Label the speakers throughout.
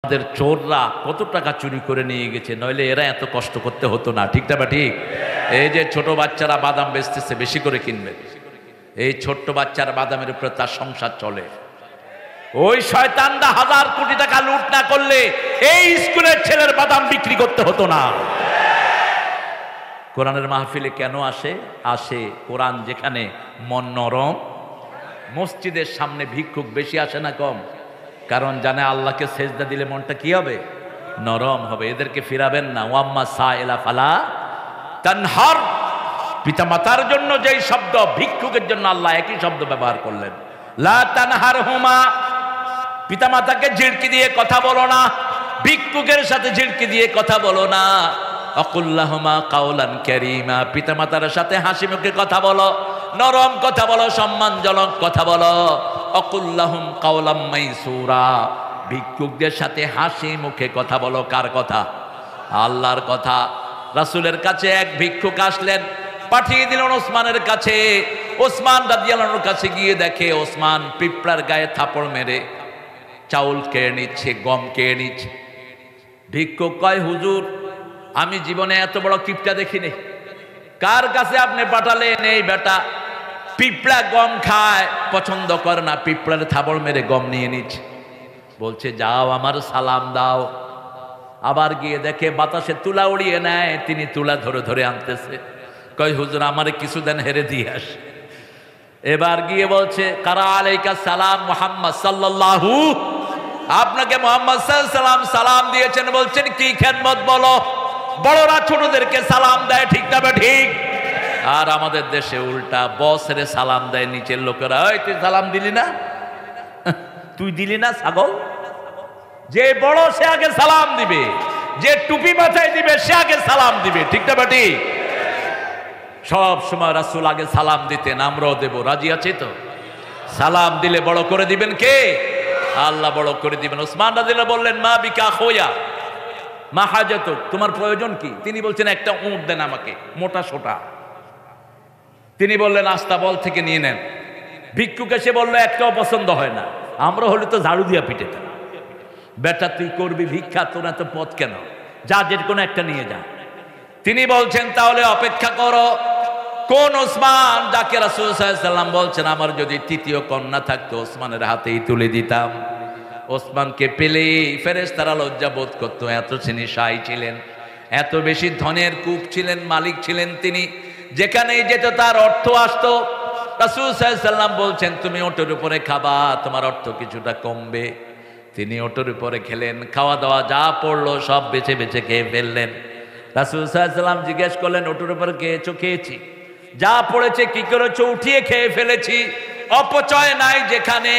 Speaker 1: আমাদের চোররা কত টাকা চুরি করে নিয়ে গেছে, নইলে এরা এত কষ্ট করতে হতো না। ঠিক না বা ঠিক? এই যে ছোট বাচ্চারা বাদাম বেচতেছে, বেশি করে কিনবে। এই ছোট্ট বাচ্চার বাদামের উপরে তার সংসার চলে। ওই শয়তানরা 1000 কোটি টাকা লুট না করলে এই স্কুলের ছেলের বাদাম বিক্রি করতে হতো না। কোরআনের মাহফিলে কেন আসে? আসে কোরআন যেখানে মন নরম। মসজিদের সামনে ভিক্ষুক বেশি আসে না কম? কারণ জানে আল্লাহকে সেজদা দিলে মনটা কি হবে? নরম হবে। এদেরকে ফিরাবেন না। ওয়াম্মা সাইলা ফালা তানহার। পিতামাতার জন্য যেই শব্দ, ভিক্ষুকের জন্য আল্লাহ একই শব্দ ব্যবহার করলেন। লা তানহারহুমা। পিতামাতাকে ঝিড়কি দিয়ে কথা বলো না, ভিক্ষুকের সাথে ঝিড়কি দিয়ে কথা বলো না। আকুল্লাহুমা কাওলান কারীমা। পিতামাতার সাথে হাসি মুখে কথা বলো, নরম কথা বলো, সম্মানজনক কথা বলো। আকুল্লাহুম কাওলাম মাইসুরা। ভিক্ষুকদের সাথে হাসি মুখে কথা বলো। কার কথা? আল্লাহর কথা। রাসূলের কাছে এক ভিক্ষুক আসলেন, পাঠিয়ে দিলেন ওসমানের কাছে। ওসমান রাদিয়াল্লাহু আনহুর কাছে গিয়ে দেখে ওসমান পিঁপড়ার গায়ে থাপড় মেরে চাউল কেড়ে নিচ্ছে, গম কেড়ে নিচ্ছে। ভিক্ষুক কয়, হুজুর আমি জীবনে এত বড় কিপটা দেখিনি। কার কাছে আপনি পাঠালেন? এই বেটা পিঁপড়া গম খায়, পছন্দ করে না, পিঁপড়ার থাপড় মেরে গম নিয়ে নিচ্ছে। বলছে যাও আমার সালাম দাও। আবার গিয়ে দেখে বাতাসে তুলা উড়িয়ে নেয়, তিনি তুলা ধরে ধরে আনতেছে। কয় হুজুর আমারে কিছু দেন, হেরে দিয়ে আস। এবার গিয়ে বলছে কারা আলাইকা সালাম মুহাম্মদ সাল্লাল্লাহু। আপনাকে মুহাম্মদ সাল্লাল্লাহু আলাইহি সাল্লাম সালাম দিয়েছেন। বলছেন কি খেদমত বলো? বড়রা ছোটদেরকে সালাম দেয়, ঠিক না বা ঠিক? আর আমাদের দেশে উল্টা, বসরে সালাম দেয় নিচের লোকেরা। ওই তুই সালাম দিলি না, তুই দিলি না ছাগল। যে বড় সে আগে সালাম দিবে, যে টুপি মাথায় দিবে সে আগে সালাম দিবে, ঠিক না বা ঠিক? সব সময় রাসূল আগে সালাম দিতেন, আমরাও দেব। রাজি আছি তো? সালাম দিলে বড় করে দিবেন কে? আল্লাহ বড় করে দিবেন। ওসমান রাদিয়াল্লাহু বললেন মা বিকা খোয়া মা হাজাতুক, তোমার প্রয়োজন কি? তিনি বলছেন একটা উট দেন আমাকে, মোটা সোটা। তিনি বললেন আস্তাবল থেকে নিয়ে নেন। ভিক্ষুক এসে বললো একটাও পছন্দ হয় না। আমরা হলে তো ঝাড়ু দিয়া পিটেতাম। বেটা তুই করবি ভিক্ষা, তোর এত পথ কেন? যা, যে কোনো একটা নিয়ে যা। তিনি বলছেন তাহলে অপেক্ষা করো। কোন ওসমান? যাকে রাসূল সাল্লাল্লাহু আলাইহি ওয়াসাল্লাম বলছেন আমার যদি তৃতীয় কন্যা থাকতো ওসমানের হাতেই তুলে দিতাম। ওসমানকে পেলেই ফেরেশতারা লজ্জা বোধ করতো, এত তিনি শাহী ছিলেন, এত বেশি ধনের কূপ ছিলেন, মালিক ছিলেন তিনি। যেখানেই যেত তার অর্থ আসতো। রাসূল সাল্লাল্লাহু আলাইহি ওয়াসাল্লাম বলছেন তুমি ওটের উপরে খাবা, তোমার অর্থ কিছুটা কমবে। তিনি ওটের উপরে খেলেন, খাওয়া দাওয়া যা পড়লো সব বেছে বেছে খেয়ে ফেললেন। রাসূল সাল্লাল্লাহু আলাইহি ওয়াসাল্লাম জিজ্ঞেস করলেন ওটের উপরে খেয়েছো? খেয়েছি। যা পড়েছে কি করেছো? উঠিয়ে খেয়ে ফেলেছি। অপচয় নাই, যেখানে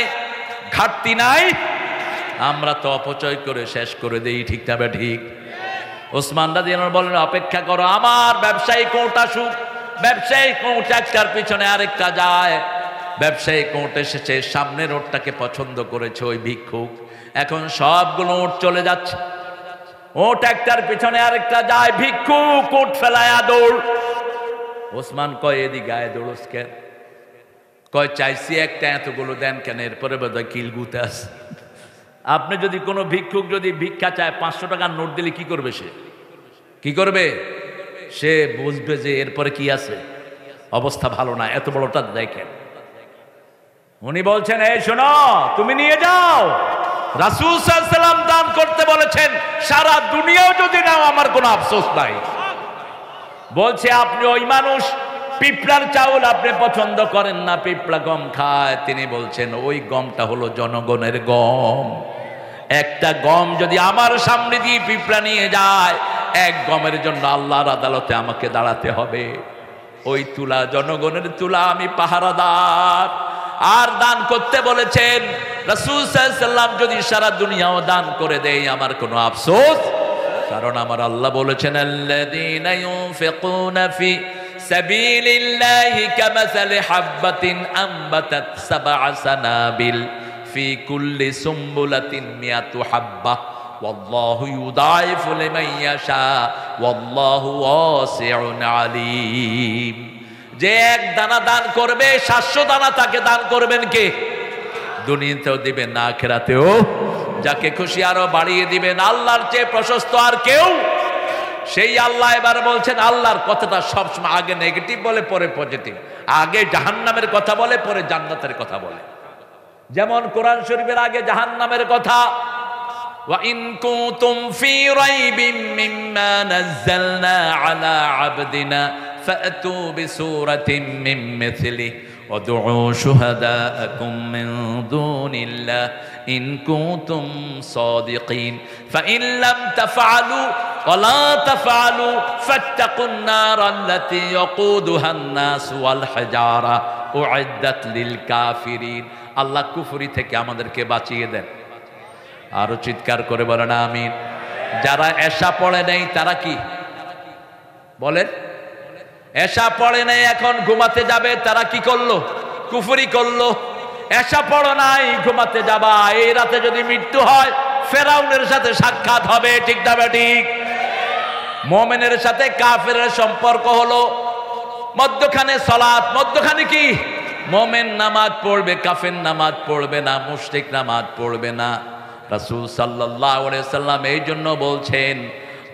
Speaker 1: ঘাটতি নাই। আমরা তো অপচয় করে শেষ করে দেই, ঠিক না ঠিক? ওসমান রাদিয়াল্লাহু আনহু বলেন অপেক্ষা করো, আমার ব্যবসায়িক কোট আসুক। ব্যবসায়িক কোট একটার পিছনে আরেকটা যায়। ব্যবসায়িক কোট এসেছে, সামনের ওটটাকে পছন্দ করেছে ওই ভিক্ষুক। এখন সবগুলো ওট চলে যাচ্ছে, ওট একটার পিছনে আরেকটা যায়। ভিক্ষুক কোট ফেলায়া দৌড়। ওসমান কয় এদিকে গায়ে দৌড়স কেন? কয় চাইছি একটা, এতগুলো দেন কেন? এরপরে বোধহয় কিলগুতে আছে। আপনি যদি কোনো ভিক্ষুক যদি ভিক্ষা চায় 500 টাকার নোট দিলে কি করবে? সে কি করবে? সে বুঝবে যে এরপরে কি আছে, অবস্থা ভালো না, এত বড়টা দেখেন। উনি বলছেন এই শোনো, তুমি নিয়ে যাও। রাসূল সাল্লাল্লাহু আলাইহি ওয়াসাল্লাম দান করতে বলেছেন, সারা দুনিয়াও যদি নাও আমার কোনো আফসোস নাই। বলছে আপনি ওই মানুষ, পিঁপড়ার চাউল আপনি পছন্দ করেন না, পিঁপড়া গম খায়। তিনি বলছেন ওই গমটা হলো জনগণের গম। একটা গম যদি আমার সামনে দিয়ে পিঁপড়া নিয়ে যায়, এক গমের জন্য আল্লাহর আদালতে আমাকে দাঁড়াতে হবে। ওই তুলা জনগণের তুলা, আমি পাহারাদার। আর দান করতে বলেছেন রাসূল সাল্লাল্লাহু আলাইহি ওয়াসাল্লাম, যদি সারা দুনিয়াও দান করে দেই আমার কোনো আফসোস। কারণ আমার আল্লাহ বলেছেন আল্লাযীনা ইউনফিকুনা ফি সাবিলিল্লাহি কামাসালি হাববাতিন আম্বাতাত সাবআ সানাবিল ফি কুল্লি সুম্বুলাতিন মিয়াতু হাব্বা ওয়াল্লাহু ইউদাইফু লিমান ইয়াশা ওয়াল্লাহু ওয়াসিউন আলীম। যে এক দানা দান করবে 700 দানা তাকে দান করবেন কে? দুনিয়াতেও দিবেন না, আখিরাতেও যাকে খুশি আরো বাড়িয়ে দিবেন। আল্লাহর চেয়ে প্রশস্ত আর কেউ? সেই আল্লাহ এবার বলছেন, আল্লাহর কথাটা সবসময় আগে নেগেটিভ বলে পরে পজিটিভ, আগে জাহান্নামের কথা বলে পরে জান্নাতের কথা বলে। যেমন কোরআন শরীফের আগে জাহান্নামের কথা, وَإِن كُنتُمْ فِي رَيْبٍ مِّمَّا نَزَّلْنَا عَلَى عَبْدِنَا فَأْتُوا بِسُورَةٍ مِّن مِّثْلِهِ وَادْعُوا شُهَدَاءَكُم مِّن دُونِ اللَّهِ إِن كُنتُمْ صَادِقِينَ فَإِن لَّمْ تَفْعَلُوا وَلَا تَفْعَلُوا فَاتَّقُوا النَّارَ الَّتِي وَقُودُهَا النَّاسُ وَالْحِجَارَةُ أُعِدَّتْ لِلْكَافِرِينَ। আল্লাহ কুফরি থেকে আমাদেরকে বাঁচিয়ে দেন। আরো চিৎকার করে বলেন আমিন। যারা এশা পড়ে নাই তারা কি বলেন? এশা পড়ে নাই, এখন ঘুমাতে যাবে, তারা কি করলো? কুফরি করলো। এশা পড়ো নাই, ঘুমাতে যাবা, এই রাতে যদি মৃত্যু হয় ফেরাউনের সাথে সাক্ষাৎ হবে, ঠিক না ঠিক? মুমিনের সাথে কাফেরের সম্পর্ক হলো মধ্যখানে সালাত, মধ্যখানে কি? মুমিন নামাজ পড়বে, কাফের নামাজ পড়বে না, মুশরিক নামাজ পড়বে না। রাসূল সাল্লাল্লাহু আলাইহি সাল্লাম এই জন্য বলছেন,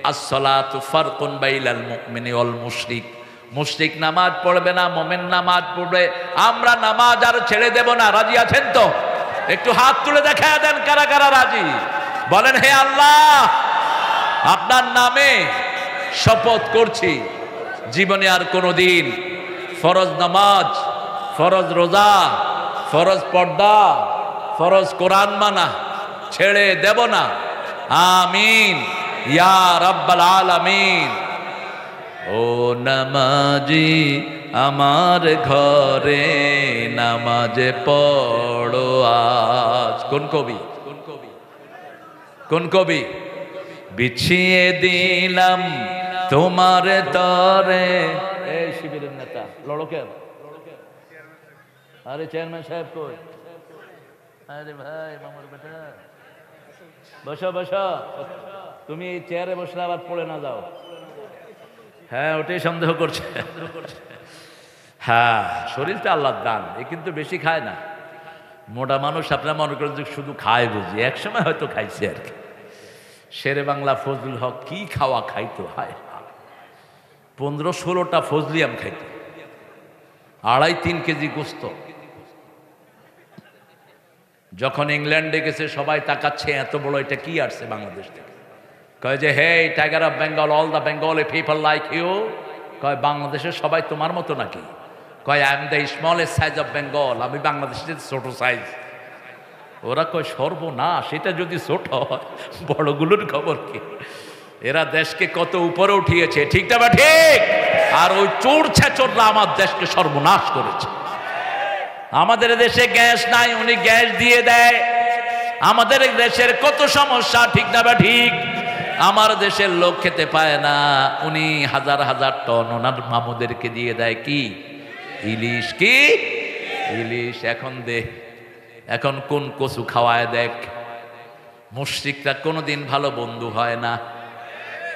Speaker 1: আস-সালাতু ফারকুন বাইনাল মুমিনি ওয়াল মুশরিক। মুশরিক নামাজ পড়বে না, মুমিন নামাজ পড়বে। আমরা নামাজ আর ছেড়ে দেব না। রাজি আছেন তো? একটু হাত তুলে দেখায় দেন কারা কারা রাজি। বলেন, হে আল্লাহ, আপনার নামে শপথ করছি, জীবনে আর কোনোদিন ফরজ নামাজ, ফরজ রোজা, ফরজ পর্দা, ফরজ কোরআন মানা ছেড়ে দেব না। আমিন ইয়া রাব্বাল আলামিন। ও নামাজি আমার ঘরে নামাজে পড়ো আজ। কোন কবি? কোন কবি? বিছিয়ে দিলাম তোমার তরে। এই শিবিরের নেতা লড়কের, আরে চেয়ারম্যান সাহেব কই? আরে ভাই মামার বেটা, বসো বসো। তুমি এই চেয়ারে বসলে আবার পড়ে না যাও। হ্যাঁ, ওটাই সন্দেহ করছে। হ্যাঁ, শরীরটা আল্লাহর দান, এ কিন্তু বেশি খায় না। মোটা মানুষ আপনারা মনে করেন যে শুধু খায় বুঝি, একসময় হয়তো খাইছে আর কি। শেরে বাংলা ফজলুল হক কি খাওয়া খাইতো, হায় 15-16টা ফজলিয়াম খাইতো, 2.5-3 কেজি গোস্ত। যখন ইংল্যান্ডে গেছে সবাই তাকাচ্ছে, এত বড় এটা কি আসছে বাংলাদেশ থেকে। কয় যে, hey tiger of Bengal, all the Bengali people like you. কয়, বাংলাদেশের সবাই তোমার মতো নাকি? কয়, I am the smallest size of Bengal, আমি বাংলাদেশের ছোট সাইজ। ওরা কয়, সর্বনাশ, সেটা যদি ছোট হয় বড়গুলোর খবর কি? এরা দেশকে কত উপরে উঠিয়েছে, ঠিক না ঠিক? আর ওই চোর ছেচররা আমার দেশকে সর্বনাশ করেছে। আমাদের দেশে গ্যাস নাই, উনি গ্যাস দিয়ে দেয়। আমাদের দেশের কত সমস্যা, ঠিক না ঠিক? আমার দেশের লোক খেতে পায় না, উনি হাজার হাজার টন ওনার মামুদেরকে দিয়ে দেয় কি? ইলিশ। কি ইলিশ? এখন দে, এখন কোন কচু খাওয়ায় দেখ। মুশরিকরা কোনোদিন ভালো বন্ধু হয় না,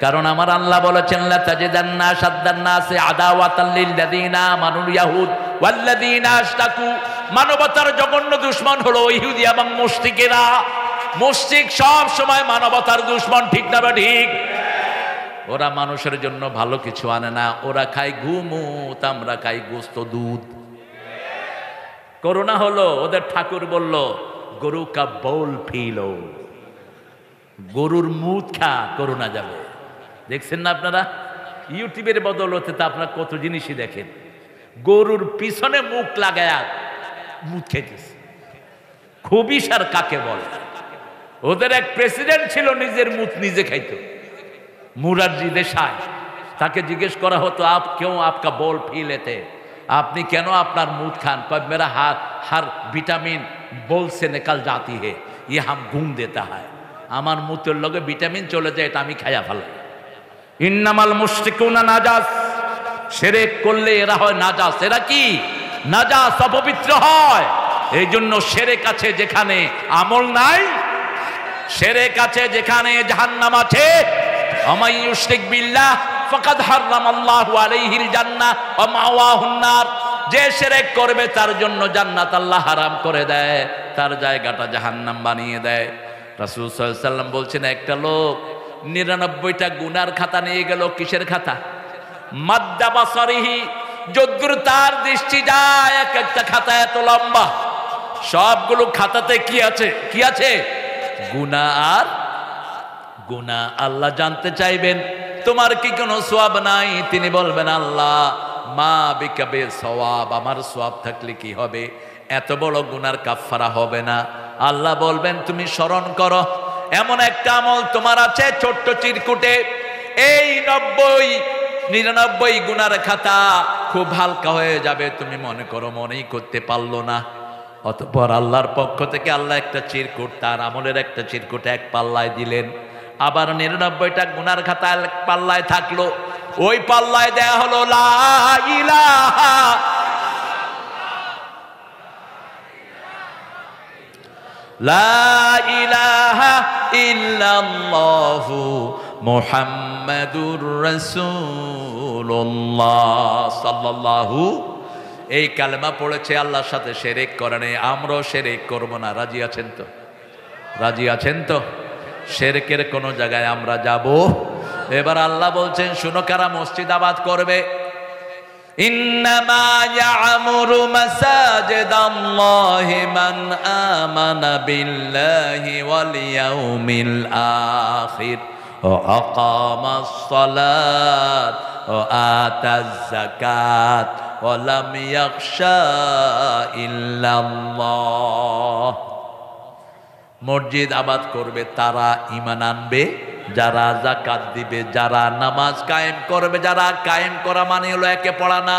Speaker 1: কারণ আমার আল্লাহ বলেছেন, লা তাজিদান্না শাদ্দান নাসি আদাওয়াতাল লিল্লাযিনা আমানুল ইয়াহুদ ওয়াল্লাযিনা আশরাকু। মানবতার জঘন্য দুশমন হলো ইহুদি এবং মুশরিকেরা। মুশরিক সব সময় মানবতার দুশমন, ঠিক না ঠিক? ওরা মানুষের জন্য ভালো কিছু আনে না, ওরা খায় ঘুমুত, আমরা খাই গোস্ত দুধ। করোনা হলো, ওদের ঠাকুর বলল গরু কা বউল ফিলো, গরুর মুখ খা, করোনা যাবে। দেখছেন না আপনারা? ইউটিউবের বদলতে তা আপনারা কত জিনিসই দেখেন। গরুর পিছনে মুখ লাগায়া মুখ খেতেছে। খুবই সার কাকে বলে? ওদের এক প্রেসিডেন্ট ছিল, নিজের মুখ নিজে খাইতো, মুরারজি দেশাই। তাকে জিজ্ঞেস করা হতো, আপ কেউ আপকা বল ফি লেতে, আপনি কেন আপনার মুখ খান? কয়, মেরা হার ভিটামিন बोल से निकल जाती है, ये हम घूम देता है। আমার মুতের লগে ভিটামিন চলে যায়, এটা আমি খাইয়া ফেলাই। ইন্নামাল মুশরিকুনা নাজাস, শিরক করলে এরা হয় নাজাস। এরা কি? নাজাস, অপবিত্র হয়। এই জন্য শিরক আছে যেখানে আমল নাই, শিরক আছে যেখানে জাহান্নাম আছে। আমাই ইউশরিক বিল্লাহ ফাকাদ হারামাল্লাহু আলাইহিল জান্নাহ ওয়া মাওয়াহুন নার। যে শিরক করবে তার জন্য জান্নাত আল্লাহ হারাম করে দেয়, তার জায়গাটা জাহান্নাম বানিয়ে দেয়। রাসূল সাল্লাল্লাহু আলাইহি সাল্লাম বলছেন, একটা লোক 99টা গুনার খাতা নিয়ে গেল। কিসের খাতা? মাদ্দা বাসারিহি, যদ্দূর তার দৃষ্টি যায়, এক একটা খাতা এত লম্বা। সবগুলো খাতাতে কি আছে? কি আছে? গুনাহ আর গুনাহ। আল্লাহ জানতে চাইবেন তোমার কি কোনো সওয়াব নাই? তিনি বলবেন, আল্লাহ মা বিকাবে সওয়াব, আমার সওয়াব থাকলে কি হবে? এত বড় গুনার কাফফারা হবে না। আল্লাহ বলবেন, তুমি স্মরণ করো, এমন একটা আমল তোমার আছে ছোট্ট চিরকুটে, এই 99 গুনার খাতা খুব হালকা হয়ে যাবে, তুমি মনে করো মনেই করতে পারলো না। অতঃপর আল্লাহর পক্ষ থেকে আল্লাহ একটা চিরকুট, তার আমলের একটা চিরকুট এক পাল্লায় দিলেন। আবার 99টা গুনার খাতা এক পাল্লায় থাকলো, ওই পাল্লায় দেয়া হলো লা ইলাহা লা ইলাহা ইল্লাল্লাহু মুহাম্মাদুর রাসূলুল্লাহ সাল্লাল্লাহু। এই কালেমা পড়েছে, আল্লাহর সাথে শিরক করে নাই। আমরাও শিরক করব না। রাজি আছেন তো? রাজি আছেন তো? শিরকের কোন জায়গায় আমরা যাব? এবার আল্লাহ বলছেন, শুনো কারা মসজিদ আবাদ করবে। ইন্নামা ইয়া'মুরু মাসাজিদাল্লাহি মান আমানা বিল্লাহি ওয়াল ইয়াউমিল আখির ওয়া আকামাস সালাত ওয়া আতাজ যাকাত ওয়া লাম ইয়াখশা ইল্লাল্লাহ। মসজিদ আবাদ করবে তারা ঈমান আনবে যারা যাকাত দিবে, যারা নামাজ কায়েম করবে। যারা কায়েম করা মানে হলো একে পড়া না।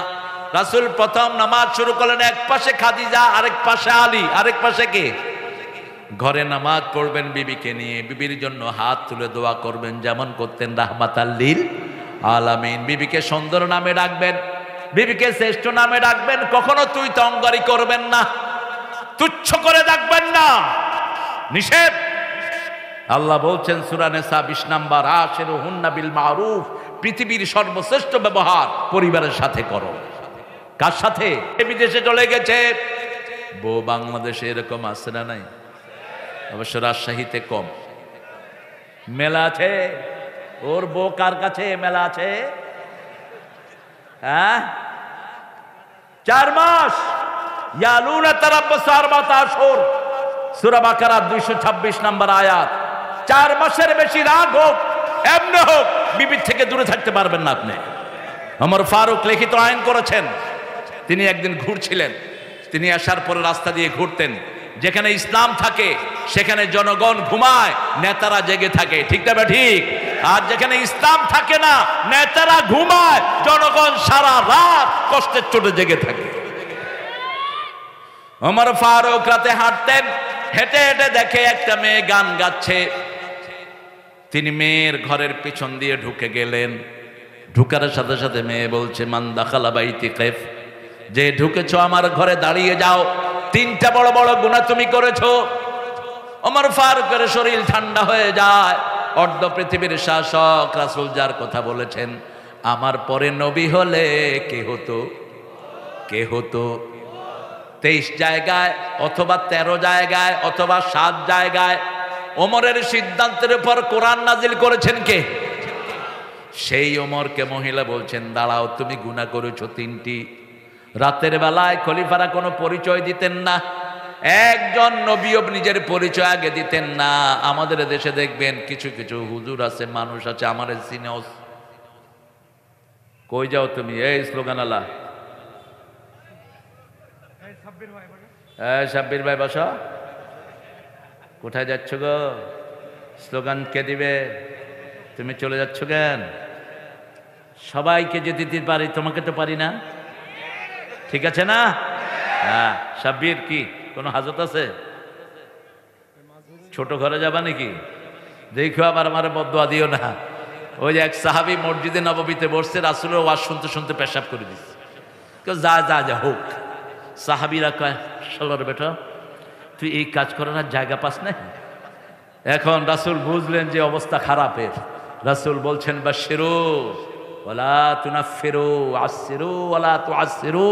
Speaker 1: রাসূল প্রথম নামাজ শুরু করলেন, এক পাশে খাদিজা, আরেক পাশে আলী, আরেক পাশে কে? ঘরে নামাজ পড়বেন বিবিকে নিয়ে, বিবির জন্য হাত তুলে দোয়া করবেন, যেমন করতেন রাহমাতাল লিল আলামিন। বিবিকে সুন্দর নামে ডাকবেন, বিবিকে শ্রেষ্ঠ নামে ডাকবেন। কখনো তুই তঙ্গারি করবেন না, তুচ্ছ করে ডাকবেন না, নিষেধ। আল্লাহ বলছেন সূরা নিসা 20 নম্বর, আশিরুহুন্না বিল মারুফ, পৃথিবীর সর্বশ্রেষ্ঠ ব্যবহার পরিবারের সাথে করো। কার সাথে? বিদেশে চলে গেছে বউ, বাংলাদেশে এরকম আছে না নাই? অবশ্য রাজশাহীতে কম। মেলা আছে, ওর বউ কার কাছে মেলা আছে? হ্যাঁ, 4 মাস। ইয়ালুনা তারাব্বাসু আরবাতা আশহুর, সূরা বাকারা 226 নম্বর আয়াত। 4 মাসের বেশি রাগ হোক, এমনি হোক, বিবির থেকে দূরে থাকতে পারবেন না আপনি। ওমর ফারুক লিখিত আইন করেছেন। তিনি একদিন ঘুরছিলেন, তিনি আসার পরে রাস্তা দিয়ে ঘুরতেন। যেখানে ইসলাম থাকে সেখানে জনগণ ঘুমায়, নেতারা জেগে থাকে, ঠিক না ঠিক? আর যেখানে ইসলাম থাকে না, নেতারা ঘুমায়, জনগণ সারা রাত কষ্টের চোটে জেগে থাকে। ওমর ফারুক রাতে হাঁটতেন, হেঁটে হেঁটে দেখে একটা মেয়ে গান গাচ্ছে। তিনি মেয়ের ঘরের পিছন দিয়ে ঢুকে গেলেন। ঢুকার সাথে সাথে মেয়ে বলছে, মান দাখালা বাইতি কাইফ, যে ঢুকেছো আমার ঘরে দাঁড়িয়ে যাও, 3টা বড় বড় গুনাহ তুমি করেছো। ওমর ফারুকের শরীর ঠান্ডা হয়ে যায়। অর্ধ পৃথিবীর শাসক রাসূল যার কথা বলেছেন, আমার পরে নবী হলে কে হতো? কে হতো? 23 জায়গায় অথবা 13 জায়গায় অথবা 7 জায়গায় ওমরের সিদ্ধান্তের উপর কোরআন নাজিল করেছেন কে? সেই ওমরকে মহিলা বলছেন, দাঁড়াও, তুমি গুনাহ করেছো 3টি। রাতের বেলায় খলিফারা কোনো পরিচয় দিতেন না, একজন নবীও নিজের পরিচয় আগে দিতেন না। আমাদের দেশে দেখবেন কিছু কিছু হুজুর আছে, মানুষ আছে, আমার সিনেস, কই যাও তুমি? এই স্লোগান আলা, সাব্বির ভাই বসো, কোথায় যাচ্ছ গো? স্লোগান কে দিবে? তুমি চলে যাচ্ছ কেন? সবাইকে যে দিতে পারি, তোমাকে তো পারি না, ঠিক আছে না? হ্যাঁ, সাব্বির কি কোনো হাজত আছে? ছোট ঘরে যাবা নাকি? দেখো আবার আমার বদদুয়া দিও না। ওই যে এক সাহাবী মসজিদে নববীতে বসছে, রাসূলের ওয়াজ শুনতে শুনতে পেশাব করে দিচ্ছে। যা যা যা হোক। সাহাবীরা কয়, শালার বেটা, তুই এই কাজ করার আর জায়গা পাস না? এখন রাসূল বুঝলেন যে অবস্থা খারাপের। রাসূল বলছেন, বাশশিরু ওয়ালা তুনাফফিরু, আশশিরু ওয়ালা তুআশশিরু,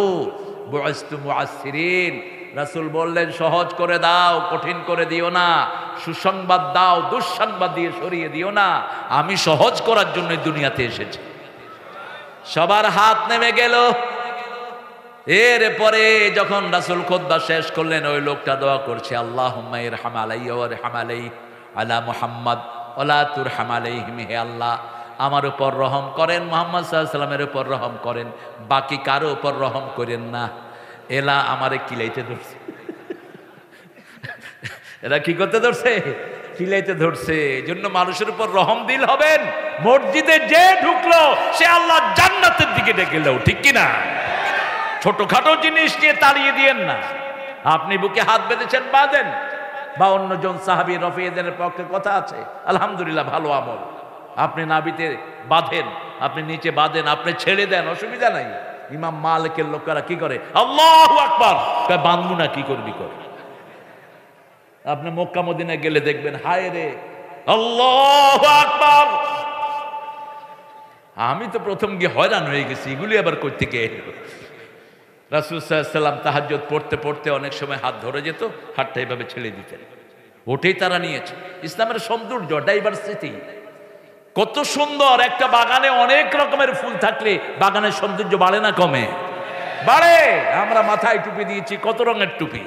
Speaker 1: বুইসতু মুআশশিরিন। রাসূল বললেন সহজ করে দাও, কঠিন করে দিও না, সুসংবাদ দাও, দুঃসংবাদ দিয়ে সরিয়ে দিও না। আমি সহজ করার জন্য দুনিয়াতে এসেছি। সবার হাত নেমে গেল। এরপরে যখন রাসূল খুতবা শেষ করলেন, ওই লোকটা দোয়া করছে, আল্লাহুম্মা ইরহাম আলাইয়া ওয়ারহাম আলাইহি আলা মুহাম্মদ ওয়ালা তুরহাম আলাইহিম। হে আল্লাহ, আমার উপর রহম করেন, মুহাম্মদ সাল্লাল্লাহু আলাইহি ওয়াসাল্লামের উপর রহম করেন, বাকি কারো উপর রহম করেন না। এলা আমারে কিলাইতে ধরছে। এরা কি করতে ধরছে? কিলাইতে ধরছে। এই জন্য মানুষের উপর রহম দিল হবেন। মসজিদে যে ঢুকলো সে আল্লাহ জান্নাতের দিকে ডেকে দাও, ঠিক কিনা? ছোটখাটো জিনিস নিয়ে তাড়িয়ে দিয়েন না। আপনি বুকে হাত বেঁধেছেন, বাঁধেন। 52 জন সাহাবী রফিয়েদের পক্ষে কথা আছে, আলহামদুলিল্লাহ, ভালো আমল। আপনি নাভিতে বাঁধেন, আপনি নিচে বাঁধেন, আপনি ছেড়ে দেন, অসুবিধা নাই। ইমাম মালিকের লোকেরা কি করে? আল্লাহু আকবার, বাঁধবো না, কি করবি কর। আপনি মক্কা মদিনায় গেলে দেখবেন, হায় রে আল্লাহু আকবার। আমি তো প্রথম গিয়ে হয়রান হয়ে গেছি, এগুলি আবার কই থেকে এলো? রাসূল সাল্লাল্লাহু আলাইহি ওয়াসাল্লাম তাহাজ্জুদ পড়তে পড়তে অনেক সময় হাত ধরে যেত, হাতটা এইভাবে ছেড়ে দিতেন। ওটাই তারা নিয়েছে ইসলামের সৌন্দর্য, ডাইভার্সিটি। কত সুন্দর একটা বাগানে অনেক রকমের ফুল থাকলে বাগানের সৌন্দর্য বাড়ে না কমে? বাড়ে। আমরা মাথায় টুপি দিয়েছি, কত রঙের টুপি।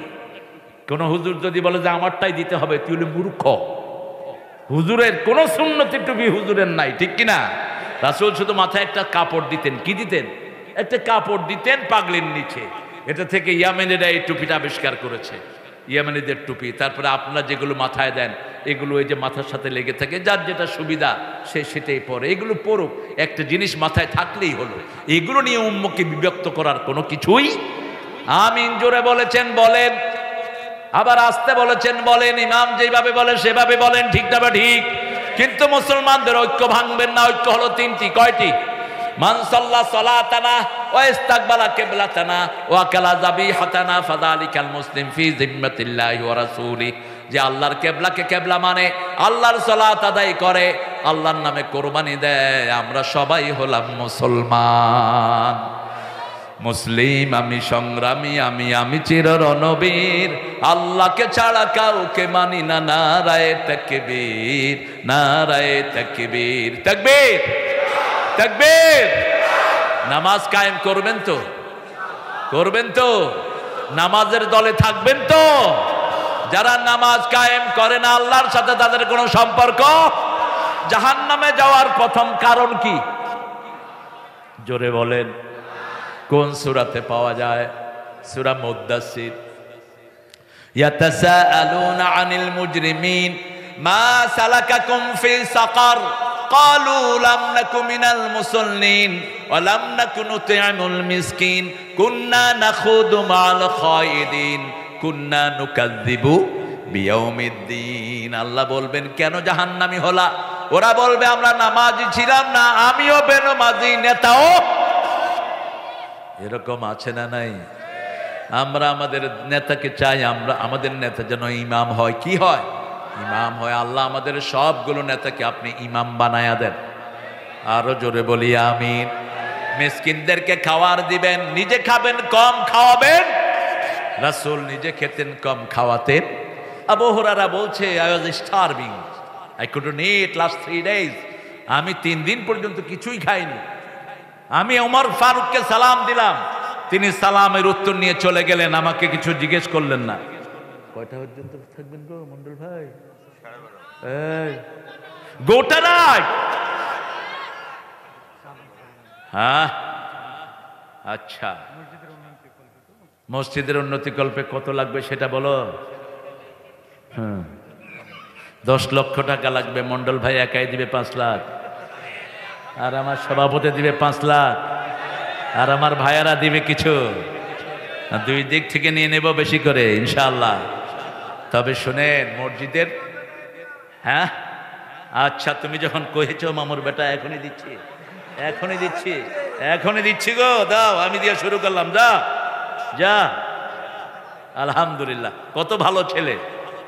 Speaker 1: কোন হুজুর যদি বলে যে আমারটাই দিতে হবে, তুই হলে মূর্খ। হুজুরের কোন সুন্নতি টুপি হুজুরের নাই, ঠিক কিনা? রাসূল শুধু মাথায় একটা কাপড় দিতেন। কি দিতেন? একটা কাপড় দিতেন পাগলির নিচে। এটা থেকে ইয়ামেনিরা এই টুপিটা আবিষ্কার করেছে, ইয়ামেনিদের টুপি। তারপরে আপনারা যেগুলো মাথায় দেন, এগুলো এই যে মাথার সাথে লেগে থাকে, যার যেটা সুবিধা সে সেটাই পরে। এগুলো পরুক, একটা জিনিস মাথায় থাকলেই হলো। এগুলো নিয়ে উম্মতকে বিভক্ত করার কোনো কিছুই। আমিন জোরে বলেছেন বলেন, আবার আসতে বলেছেন বলেন। ইমাম যেভাবে বলে সেভাবে বলেন, ঠিক না? ঠিক। কিন্তু মুসলমানদের ঐক্য ভাঙবেন না। ঐক্য হলো তিনটি। কয়টি? মান সাল্লা সালাতানা ওয়া ইস্তাকবালা কিবলাতানা ওয়া কালা যাবিহাতানা ফাযালিকাল মুসলিম ফি জিম্মাতিল্লাহি ওয়া রাসূলিহি। যে আল্লাহর কিবলাকে কিবলা মানে, আল্লাহর সালাত আদায় করে, আল্লাহর নামে কোরবানি দেয়, আমরা সবাই হলাম মুসলমান। মুসলিম আমি, সংগ্রামী আমি, আমি চির রণবীর, আল্লাহকে ছাড়া কাউকে মানি না। নারায়ে তাকবীর, নারায়ে তাকবীর, তাকবীর, তাকবীর। নামাজ কায়েম করবেন তো? করবেন তো? নামাজের দলে থাকবেন তো? যারা নামাজ কায়েম করে না আল্লাহর সাথে, তাদের কোনো সম্পর্ক। জাহান্নামে যাওয়ার প্রথম কারণ কি? জোরে বলেন। কোন সূরাতে পাওয়া যায়? সূরা মুদ্দাসসির। ইয়াতাসাআলুনা আনিল মুজরিমিন মা সালাকাকুম ফি সাকার ক্বালু লাম নাকু মিনাল মুসাল্লিন ওয়া লাম নাকু নুত'ইমুল মিসকিন কুন্না নাখুদু মা'আল খায়িদিন কুন্না নুকাযযিবু বিয়াউমিদ্দিন। আল্লাহ বলবেন, কেন জাহান্নামী হলা? ওরা বলবে, আমরা নামাজি ছিলাম না, আমিও বেনামাজি, নেতাও। এরকম আছে না নাই? আমরা আমাদের নেতাকে চাই, আমরা আমাদের নেতা যেন ইমাম হয়। কি হয়? ইমাম হয়। আল্লাহ আমাদের সবগুলো নেতাকে আপনি ইমাম বানায়া দেন। আরো জোরে বলি আমিন। মিসকিনদেরকে খাওয়ার দিবেন, নিজে খাবেন কম, খাওয়াবেন। রাসূল নিজে খেতেন কম, খাওয়াতেন। আবু হুরায়রা বলছে, I was starving, I couldn't eat last 3 days. আমি 3 দিন পর্যন্ত কিছুই খাইনি। আমি ওমর ফারুককে সালাম দিলাম, তিনি সালামের উত্তর নিয়ে চলে গেলেন, আমাকে কিছু জিজ্ঞেস করলেন না। কয়টা পর্যন্ত থাকবেন গো মন্ডল ভাই? গোটা রাত। হ্যাঁ, আচ্ছা। মসজিদের উন্নতি কল্পে কত লাগবে সেটা বলো। 10 লক্ষ টাকা লাগবে। মন্ডল ভাই একাই দিবে 5 লাখ, আর আমার সভাপতি দিবে 5 লাখ, আর আমার ভাইয়ারা দিবে কিছু। 2 দিক থেকে নিয়ে নেব বেশি করে ইনশাআল্লাহ। তবে শুনেন, মসজিদের, হ্যাঁ আচ্ছা, তুমি যখন কহেছো মামুর বেটা, এখনই দিচ্ছি, এখনই দিচ্ছি, এখনই দিচ্ছি গো, দাও। আমি দিয়ে শুরু করলাম, যা যা। আলহামদুলিল্লাহ, কত ভালো ছেলে।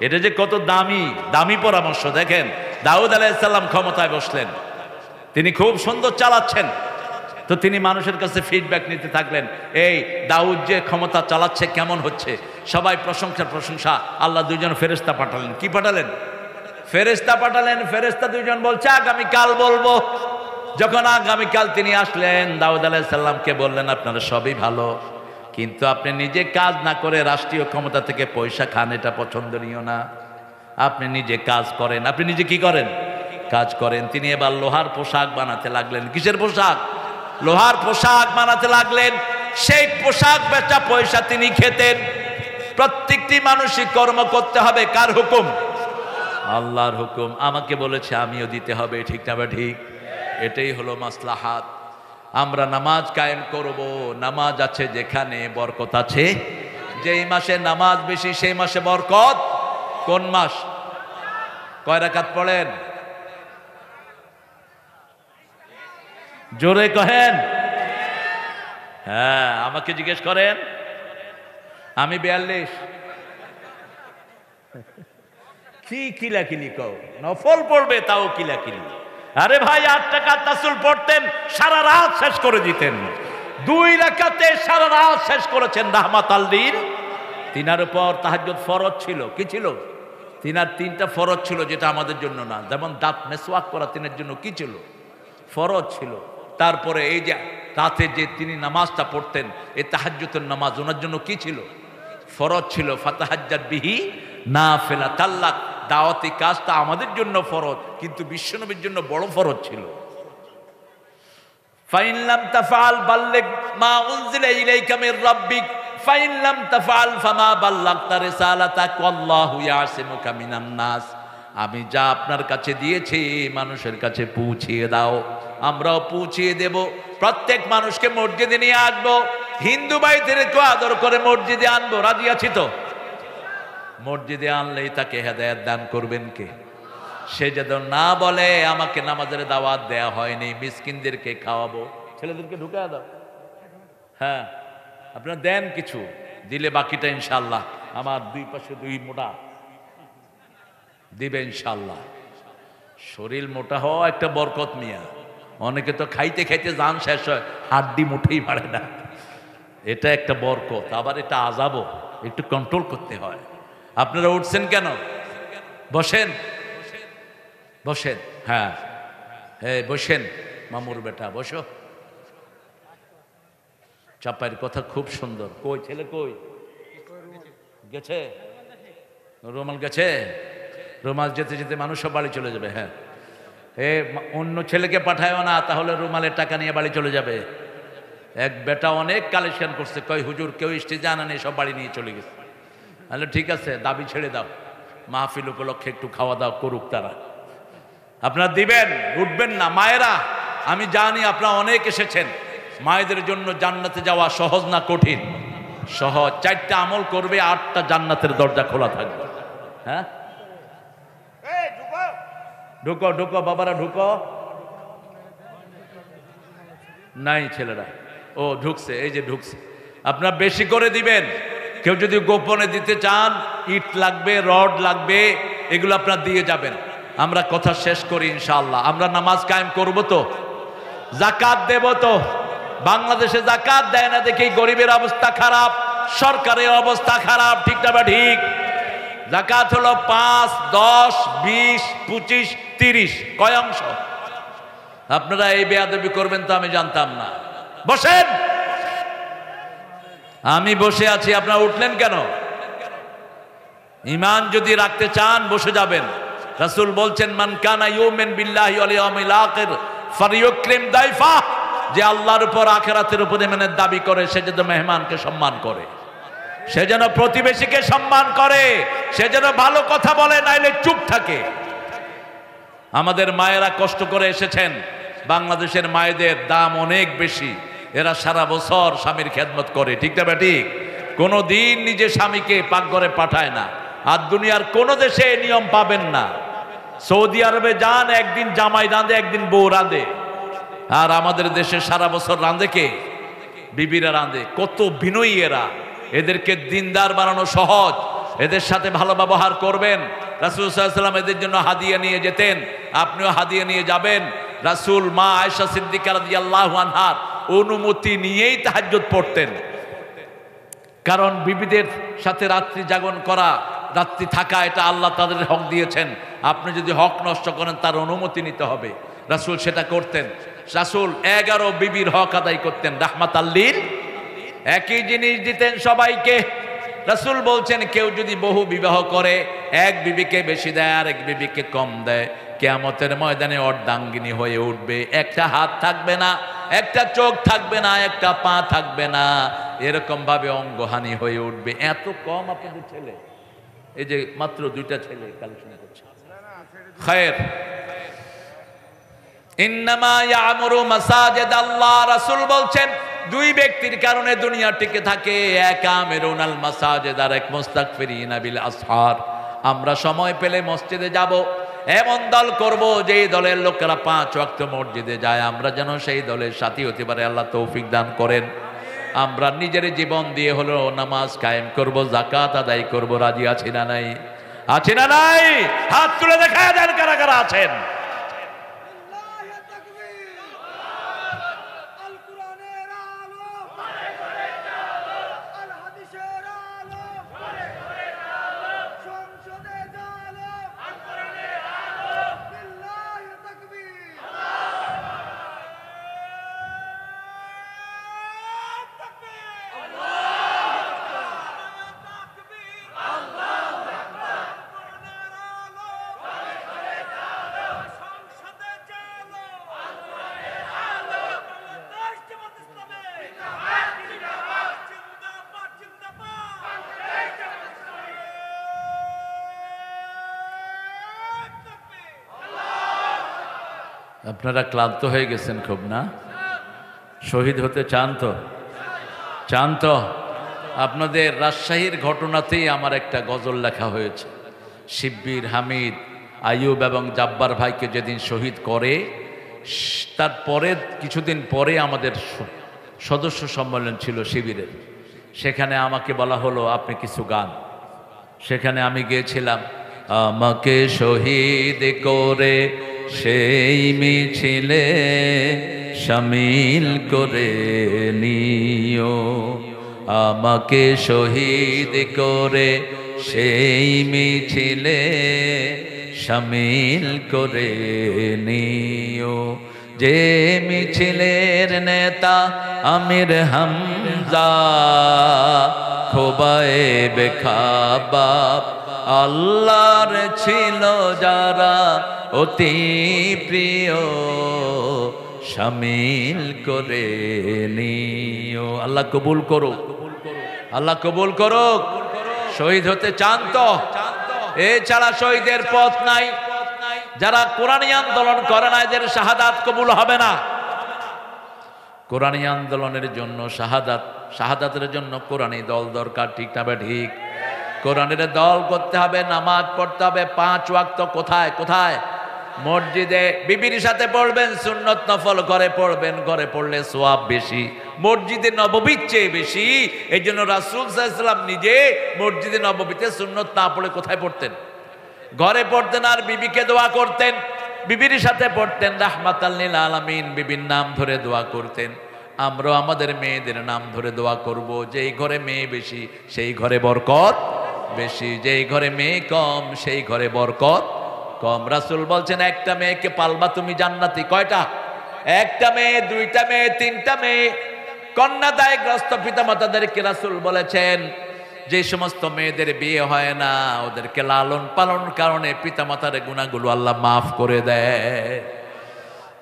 Speaker 1: এটা যে কত দামি দামি পরামর্শ। দেখেন, দাউদ আলাইহিস সালাম ক্ষমতায় বসলেন, তিনি খুব সুন্দর চালাচ্ছেন, তো তিনি মানুষের কাছে ফিডব্যাক নিতে থাকলেন, এই দাউদ যে ক্ষমতা চালাচ্ছে কেমন হচ্ছে। সবাই প্রশংসার প্রশংসা। আল্লাহ দুইজন ফেরেশতা পাঠালেন। কি পাঠালেন? ফেরেশতা পাঠালেন। ফেরেশতা দুইজন বলছে আগামীকাল বলবো। যখন আগামীকাল তিনি আসলেন, দাউদ আলাইহিস সালামকে বললেন আপনারা সবই ভালো, কিন্তু আপনি নিজে কাজ না করে রাষ্ট্রীয় ক্ষমতা থেকে পয়সা খান, এটা পছন্দনীয় না। আপনি নিজে কাজ করেন। আপনি নিজে কি করেন? কাজ করেন। তিনি এবার লোহার পোশাক বানাতে লাগলেন। কিসের পোশাক? লোহার পোশাক বানাতে লাগলেন। সেই পোশাক বেচা পয়সা তিনি খেতেন। প্রত্যেকটি মানুষই কর্ম করতে হবে। কার হুকুম? আল্লাহর হুকুম। আমাকে বলেছে আমিও দিতে হবে, ঠিক না বা ঠিক? এটাই হলো মাসলাহাত। আমরা নামাজ কায়েম করব। নামাজ আছে যেখানে বরকত আছে। যেই মাসে নামাজ বেশি সেই মাসে বরকত। কোন মাস? কয় রাকাত পড়েন? জোরে কহেন। হ্যাঁ, আমাকে জিজ্ঞেস করেন। আমি 42। কি কিলাকিলি কও? নফল পড়বে তাও কিলাকিলি। আরে ভাই 8 টাকা তাসুল পড়তেন, সারা রাত শেষ করে দিতেন। 2 রাকাতে সারা রাত শেষ করেছেন রাহমাতাল লিল। তিনার উপর তাহাজ্জুদ ফরজ ছিল। কি ছিল? তিনার 3টা ফরজ ছিল, যেটা আমাদের জন্য না। যেমন দাঁত মেসওয়াক করা তিনের জন্য কি ছিল? ফরজ ছিল। তারপরে এই যে রাতে যে তিনি নামাজটা পড়তেন, এই তাহাজ্জুদের নামাজ ওনার জন্য কি ছিল? ফরজ ছিল। ফাতাহাজ্জাত বিহি নাফিলা। তাল্লাক দাওয়াতি কাজটা আমাদের জন্য ফরজ, কিন্তু বিশ্বনবীর জন্য বড় ফরজ ছিল। ফাইন লাম তাফআল বাল্লিগ মা উনজিলা ইলাইকা মির রাব্বিক ফাইন লাম তাফআল ফামা বাল্লাগতা রিসালাতাক ওয়াল্লাহু ইয়াসিমুকা মিনান নাস। আমি যা আপনার কাছে দিয়েছি মানুষের কাছে পৌঁছিয়ে দাও। আমরাও পৌঁছিয়ে দেব। প্রত্যেক মানুষকে মসজিদে নিয়ে আসবো। হিন্দু ভাইদেরকে আদর করে মসজিদে আনবো। রাজি আছি তো? মসজিদে আনলেই তাকে হেদায়েত দান করবেন কে? সে যেন না বলে আমাকে নামাজের দাওয়াত দেয়া হয়নি, মিসকিনদেরকে খাওয়াবো। ছেলেদেরকে ঢুকা দাও। হ্যাঁ, আপনারা দেন, কিছু দিলে বাকিটা ইনশাল্লাহ আমার 2 পাশে 2 মোটা দিবে ইনশাল্লাহ। শরীর মোটা হওয়া একটা বরকত মিয়া। অনেকে তো খাইতে খাইতে জান শেষ হয়, হাড্ডি মুঠেই পারে না। এটা একটা বরকত, আবার এটা আযাবও। একটু কন্ট্রোল করতে হয়। আপনারা উঠছেন কেন? বসেন, বসেন। হ্যাঁ হ্যাঁ, বসেন। মামুর বেটা বসো। চাপাইয়ের কথা খুব সুন্দর। কই ছেলে? কই গেছে? রুমাল গেছে? রুমাল যেতে যেতে মানুষ সব বাড়ি চলে যাবে। হ্যাঁ, অন্য ছেলেকে পাঠায়ও না, তাহলে রুমালের টাকা নিয়ে বাড়ি চলে যাবে। এক বেটা অনেক কালেকশন করছে, কই হুজুর কেউ স্টেজে আনা নেই, সব বাড়ি নিয়ে চলে গেছে। তাহলে ঠিক আছে, দাবি ছেড়ে দাও। মাহফিল উপলক্ষে একটু খাওয়া দাওয়া করুক তারা। আপনারা দিবেন, উঠবেন না। মায়েরা, আমি জানি আপনারা অনেক এসেছেন। মায়েদের জন্য জান্নাতে যাওয়া সহজ না কঠিন? সহজ। 4টা আমল করবে, 8টা জান্নাতের দরজা খোলা থাকবে। হ্যাঁ, ঢুকো ঢুকো বাবারা, ঢুকো। নাই ছেলেরা? ও ঢুকছে, এই যে ঢুকছে। আপনারা বেশি করে দিবেন। কেউ যদি গোপনে দিতে চান, ইট লাগবে, রড লাগবে, এগুলো আপনারা দিয়ে যাবেন। আমরা কথা শেষ করি ইনশাআল্লাহ। আমরা নামাজ কায়েম করব তো? যাকাত দেব তো? বাংলাদেশে যাকাত দেয় না দেখেই গরিবের অবস্থা খারাপ, সরকারের অবস্থা খারাপ, ঠিক না বা ঠিক? যাকাত হলো 5, 10, 20, 25, 30। কয় অংশ? আপনারা এই বেয়াদবি করবেন তো আমি জানতাম না। বসেন। আমি বসে আছি, আপনারা উঠলেন কেন? ঈমান যদি রাখতে চান বসে যাবেন। রাসূল বলছেন মান কানা ইউমিন বিল্লাহি ওয়াল ইয়াউমিল আখির ফালিয়ুকরিম দাইফা। যে আল্লাহর উপর আখিরাতের উপর ঈমানের দাবি করে সে যেন মেহমানকে সম্মান করে, সে যেন প্রতিবেশীকে সম্মান করে, সে যেন ভালো কথা বলে, নাইলে চুপ থাকে। আমাদের মায়েরা কষ্ট করে এসেছেন। বাংলাদেশের মায়েদের দাম অনেক বেশি। এরা সারা বছর স্বামীর খেদমত করে, ঠিক না বেঠিক? কোনো দিন নিজে স্বামীকে পাকঘরে পাঠায় না। আর দুনিয়ার কোনো দেশে এই নিয়ম পাবেন না। সৌদি আরবে যান, একদিন জামাই রাঁধে, একদিন বউ রাঁধে। আর আমাদের দেশে সারা বছর রাঁধে কে? বিবিরা রাঁধে। কত বিনয়ী এরা। এদেরকে দিনদার বানানো সহজ। এদের সাথে ভালো ব্যবহার করবেন। রাসূল সাল্লাল্লাহু আলাইহি ওয়াসাল্লাম এদের জন্য হাদিয়া নিয়ে যেতেন, আপনিও হাদিয়া নিয়ে যাবেন। রাসূল মা আয়েশা সিদ্দিকা রাদিয়াল্লাহু আনহার অনুমতি নিয়েই তাহাজ্জুদ পড়তেন। কারণ বিবিদের সাথে রাত্রি জাগরণ করা, রাত্রি থাকা, এটা আল্লাহ তাদের হক দিয়েছেন। আপনি যদি হক নষ্ট করেন তার অনুমতি নিতে হবে। রাসূল সেটা করতেন। রাসূল 11 বিবির হক আদায় করতেন রাহমাতাল লিল। একই জিনিস দিতেন সবাইকে। রাসূল বলছেন কেউ যদি বহু বিবাহ করে, এক বিবিকে বেশি দেয় আর এক বিবিকে কম দেয়, কিয়ামতের ময়দানে অর্ধাঙ্গিনী হয়ে উঠবে। একটা হাত থাকবে না, একটা চোখ থাকবে না, একটা পা থাকবে না, এরকম ভাবে অঙ্গহানি হয়ে উঠবে। এত কম আপনাদের ছেলে, এই যে মাত্র 2টা ছেলে কালেকশন করছে। খায়ের, ইন্নামা ইয়ামুরু মাসাজিদ আল্লাহ, রাসূল বলছেন 2 ব্যক্তির কারণে দুনিয়া টিকে থাকে, এক আমিরুনাল মাসাজিদ আর এক মুস্তাগফিরিনা বিল আসহার। আমরা সময় পেলে মসজিদে যাব, এমন দল করব যেই দলের লোকেরা 5 ওয়াক্ত মসজিদে যায়, আমরা যেন সেই দলের সাথী হতে পারে। আল্লাহ তৌফিক দান করেন। আমরা নিজের জীবন দিয়ে হলো নামাজ কায়েম করব, যাকাত আদায় করব। রাজি আছি না নাই? আছি না নাই? হাত তুলে দেখা দেন কারা কারা আছেন। আপনারা ক্লান্ত হয়ে গেছেন খুব না? শহীদ হতে চান তো? চান তো? আপনাদের রাজশাহীর ঘটনাতেই আমার একটা গজল লেখা হয়েছে। শিব্বির, হামিদ, আইয়ুব এবং জাব্বার ভাইকে যেদিন শহীদ করে, তারপরে কিছুদিন পরে আমাদের সদস্য সম্মেলন ছিল শিবিরের। সেখানে আমাকে বলা হলো আপনি কিছু গান। সেখানে আমি গিয়েছিলাম, আমাকে শহীদ করে সেই মিছিলে শামিল করে নিও, আমাকে শহীদ করে সেই মিছিলে শামিল করে নিও। যে মিছিলের নেতা আমির হামজা, খোবায়েবে খাবাব আল্লাহর ছিল যারা অতি প্রিয়, শামিল করে নিও। আল্লাহ কবুল করুক, আল্লাহ কবুল করুক। শহীদ হতে চান তো? এছাড়া শহীদের পথ নাই। যারা কোরআনী আন্দোলন করে না, এদের শাহাদাত কবুল হবে না। কোরআনী আন্দোলনের জন্য শাহাদাতের জন্য কোরআনী দল দরকার, ঠিক না ঠিক? কোরআনের দল করতে হবে, নামাজ পড়তে হবে 5 ওয়াক্ত। কোথায় কোথায়? মসজিদে। বিবির সাথে পড়বেন, সুন্নত নফল ঘরে পড়বেন, ঘরে পড়লে সওয়াব বেশি, মসজিদে নববীর চেয়ে বেশি। এই জন্য রাসূল সাল্লাল্লাহু আলাইহি ওয়াসাল্লাম নিজে মসজিদে নববীতে সুন্নত না পড়ে কোথায় পড়তেন? ঘরে পড়তেন আর বিবিকে দোয়া করতেন, বিবির সাথে পড়তেন, রাহমাতাল লিল আলামিন, বিবির নাম ধরে দোয়া করতেন। আমরা আমাদের মেয়েদের নাম ধরে দোয়া করব। যেই ঘরে মেয়ে বেশি সেই ঘরে বরকত বেশি, যেই ঘরে মেয়ে কম সেই ঘরে বরকত কম। রাসূল বলছেন একটা মেয়েকে পালবা তুমি জান্নাতি। কয়টা? একটা মেয়ে, 2টা মেয়ে, 3টা মেয়ে। কন্যাদায়গ্রস্ত পিতামাতাদেরকে রাসূল বলেছেন যে সমস্ত মেয়েদের বিয়ে হয় না, ওদেরকে লালন পালন কারণে পিতামাতার গুনাহগুলো আল্লাহ মাফ করে দেয়।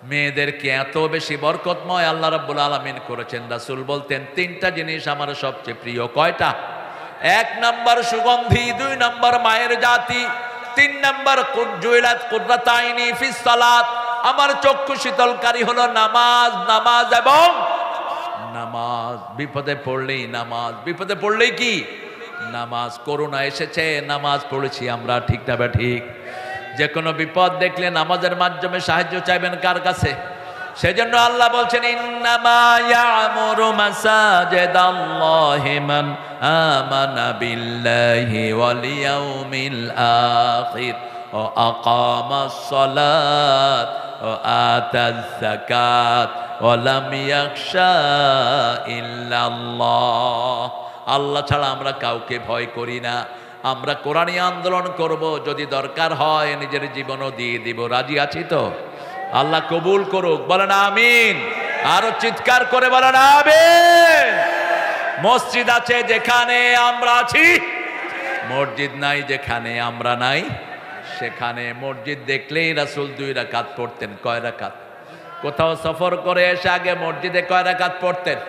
Speaker 1: মেয়েদেরকে এত বেশি বরকতময় আল্লাহ রাব্বুল আলামিন করেছেন। রাসূল বলতেন 3টা জিনিস আমার সবচেয়ে প্রিয়। কয়টা? 1 নাম্বার সুগন্ধি, 2 নাম্বার মায়ের জাতি, 3 নাম্বার জুইলাত কুররাতু আইনি ফিস সালাত, আমার চক্ষু শীতলকারী হলো নামাজ। নামাজ এবং নামাজ। বিপদে পড়লেই নামাজ, বিপদে পড়লেই কি? নামাজ। করোনা এসেছে, নামাজ পড়েছি আমরা, ঠিক না বা ঠিক? যে কোনো বিপদ দেখলে নামাজের মাধ্যমে সাহায্য চাইবেন কার কাছে? সেজন্য আল্লাহ বলছেন ইন্নামা ইয়ামুরু মাসাজিদাল্লাহি মান আমানা বিল্লাহি ওয়াল ইয়াউমিল আখির ওয়া আকামাস সালাত ওয়া আতাজ যাকাত ওয়া লাম ইয়াখশা ইল্লাল্লাহ আল্লাহ ছাড়া আমরা কাউকে ভয় করি না। আমরা কোরআনী আন্দোলন করব, যদি দরকার হয় নিজের জীবনও দিয়ে দিব। রাজি আছি তো? আল্লাহ কবুল করুক, বলেন আমিন। আরো চিৎকার করে বলেন আমিন। মসজিদ আছে যেখানে আমরা আছি, মসজিদ নাই যেখানে আমরা নাই সেখানে। মসজিদ দেখলেই রাসূল 2 রাকাত পড়তেন। কয় রাকাত? কোথাও সফর করে এসে আগে মসজিদে কয় রাকাত পড়তেন?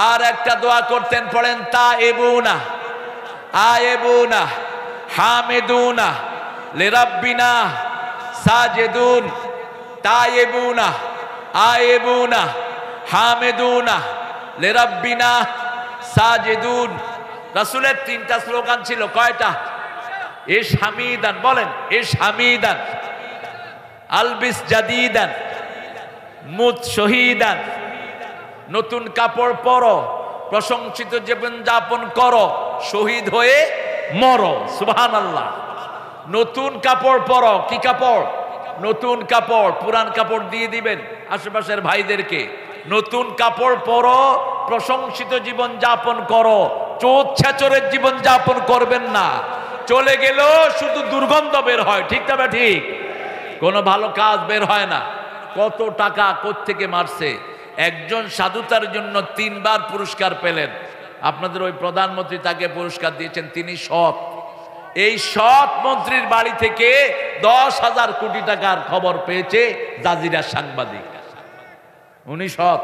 Speaker 1: আর একটা দোয়া করতেন, পড়েন তাইবুনা আয়েবুনা হামিদুনা লিরাব্বিনা সাজিদুন। তাইবুনা আয়েবুনা হামিদুনা লিরাব্বিনা সাজিদুন। রাসূলের 3টা স্লোগান ছিল। কয়টা? ইশ হামিদান, বলেন ইশ হামিদান, আলবিস জাদিদান, মুত শহীদান। নতুন কাপড় পরো, প্রশংসিত জীবন যাপন করো, শহীদ হয়ে মরো। সুবহানাল্লাহ। নতুন কাপড় পরো। কি কাপড়? নতুন কাপড়। পুরান কাপড় দিয়ে দিবেন আশেপাশের ভাইদেরকে। নতুন কাপড় পরো, প্রশংসিত জীবন যাপন করো, চোদ ছেচরের জীবন যাপন করবেন না। চলে গেল শুধু দুর্গন্ধ বের হয়, ঠিক না? ঠিক। কোনো ভালো কাজ বের হয় না। কত টাকা কোত্থেকে মারছে। একজন সাধুতার জন্য 3 বার পুরস্কার পেলেন। আপনাদের ওই প্রধানমন্ত্রী তাকে পুরস্কার দিয়েছেন, তিনি সৎ। এই সৎ মন্ত্রীর বাড়ি থেকে 10,000 কোটি টাকার খবর পেয়েছে জাজিরার সাংবাদিক। উনি সৎ।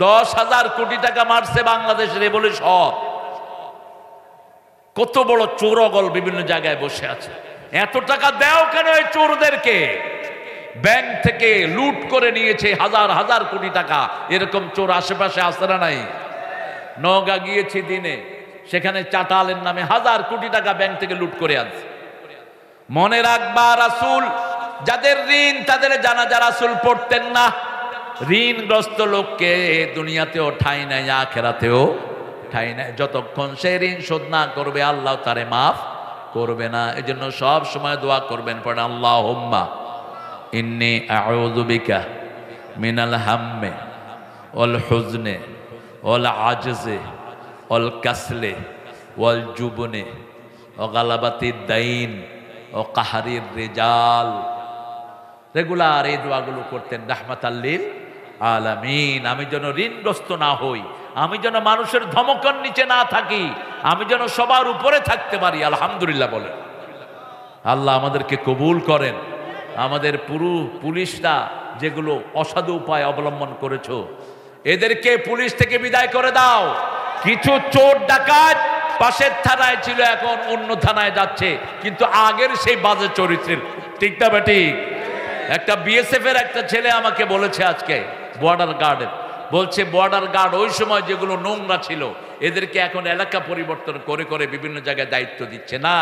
Speaker 1: 10,000 কোটি টাকা মারছে বাংলাদেশের, বলে সৎ। কত বড় চোরগল বিভিন্ন জায়গায় বসে আছে। এত টাকা দেও কেন এই চোরদেরকে? ব্যাংক থেকে লুট করে নিয়েছে হাজার হাজার কোটি টাকা। এরকম চোর আশেপাশে আছে না নাই? নওগাঁ গিয়েছি দিনে, সেখানে চাটালের নামে 1000 কোটি টাকা ব্যাংক থেকে লুট করে আনছে। মনে রাখবা, রাসূল যাদের ঋণ তাদের জানাজা রাসূল পড়তেন না। ঋণগ্রস্ত লোককে দুনিয়াতেও ঠাঁই নাই, আখিরাতেও ঠাঁই নাই। যতক্ষণ সে ঋণ শোধ না করবে আল্লাহ তারে মাফ করবে না। এজন্য সব সময় দোয়া করবেন, পড়েন আল্লাহুম্মা ইন্নী আউযু বিকা মিনাল হাম্মে ওয়াল হুজনে ওয়াল আজজে ওয়াল কাসলে ওয়াল জুবনে ওয়া গালাবাতিদ দাইন ওয়া কাহরির রিজাল। রেগুলার এই দোয়াগুলো করতেন রাহমাতাল লিল আলামিন। আমি যেন ঋণগ্রস্ত না হই, আমি যেন মানুষের ধমকের নিচে না থাকি, আমি যেন সবার উপরে থাকতে পারি। আলহামদুলিল্লাহ বলেন। আল্লাহ আমাদেরকে কবুল করেন। আমাদের পুলিশরা যেগুলো অসাধু উপায় অবলম্বন করেছো, এদেরকে পুলিশ থেকে বিদায় করে দাও। কিছু চোর ডাকাত পাশের থানায় ছিল, এখন অন্য থানায় যাচ্ছে, কিন্তু আগের সেই বাজে চরিত্রের। ঠিক না ঠিক? একটা বিএসএফ এর একটা ছেলে আমাকে বলেছে আজকে, বর্ডার গার্ডের, বলছে বর্ডার গার্ড ওই সময় যেগুলো নোংরা ছিল এদেরকে এখন এলাকা পরিবর্তন করে করে বিভিন্ন জায়গায় দায়িত্ব দিচ্ছে। না,